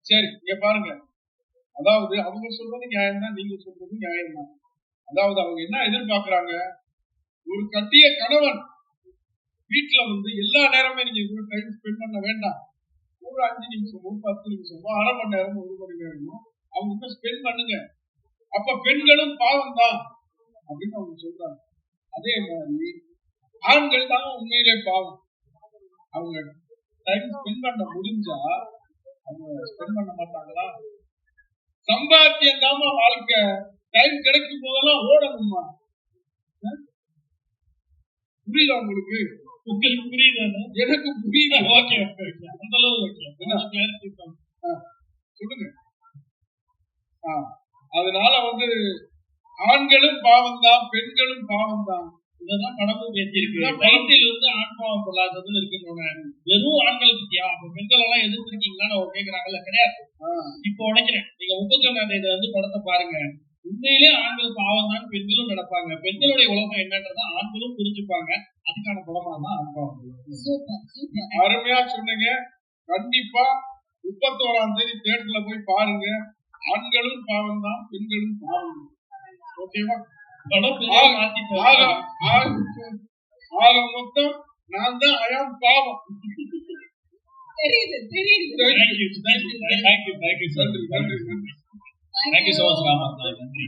சரி, இங்க பாருங்க. அதாவது அவங்க சொல்றது நியாயம் தான், நீங்க சொல்றது நியாயம் தான். அதாவது அவங்க என்ன எதிர்பார்க்கிறாங்க, ஒரு கட்டிய கணவன் வீட்டுல எல்லா நேரமே நீங்க கூட டைம் ஸ்பெண்ட் பண்ண வேண்டாம். ஒரு 5 நிமிஷமோ 10 நிமிஷமோ அரை மணி நேரமோ 1 மணி நேரமோ அவங்க ஸ்பெண்ட் பண்ணுங்க. அப்ப பெண்களும் பாவம் தான் அப்படின்னு அவங்க சொல்றாங்க. அதே மாதிரி ஆண்கள் தான் உண்மையிலே பாவம். அவங்க டைம் ஸ்பெண்ட் பண்ண முடிஞ்சா அவங்க ஸ்பெண்ட் பண்ண மாட்டாங்களா? சம்பாத்தியம் தாமா வாழ்க்கை. டைம் கிடைக்கும் போதெல்லாம் ஓடணுமா? புரியுதா உங்களுக்கு? உங்களுக்கு புரியுதா? எனக்கு புரியுது. ஓகே, அந்த அளவு ஓகே. சொல்லுங்க. அதனால ஆண்களும் பாவம் தான், பெண்களும் பாவம் தான். இதெல்லாம் கடவுள் பேசியிருக்கு. டைட்டில் ஆண் பாவம் கொள்ளாததுன்னு இருக்குன்னு வெறும் ஆண்களுக்கு தியா. அப்ப பெண்கள் எல்லாம் எதிர்த்திருக்கீங்களான்னு அவங்க கேட்கிறாங்கல்ல. கிடையாது. இப்போ உடைக்கிறேன். நீங்க 31ஆம் தேதி படத்தை பாருங்க. உண்மையிலே ஆண்கள் பாவம் தான் பெண்களும் நடப்பாங்க. பெண்களுடைய உலகம் என்னன்றதை ஆண்களும் புரிஞ்சுப்பாங்க. அதுக்கான படமா தான் ஆண் பாவம். அருமையா சொன்னீங்க. கண்டிப்பா 31ஆம் தேதி தியேட்டர்ல போய் பாருங்க. ஆண்களும் பாவம் தான், பெண்களும் பாவம். ஓகேவா? ஆக மொத்தம் நான் தான் அயம் பாவம். தெரியுது. Thank you so much, Rama. நன்றி.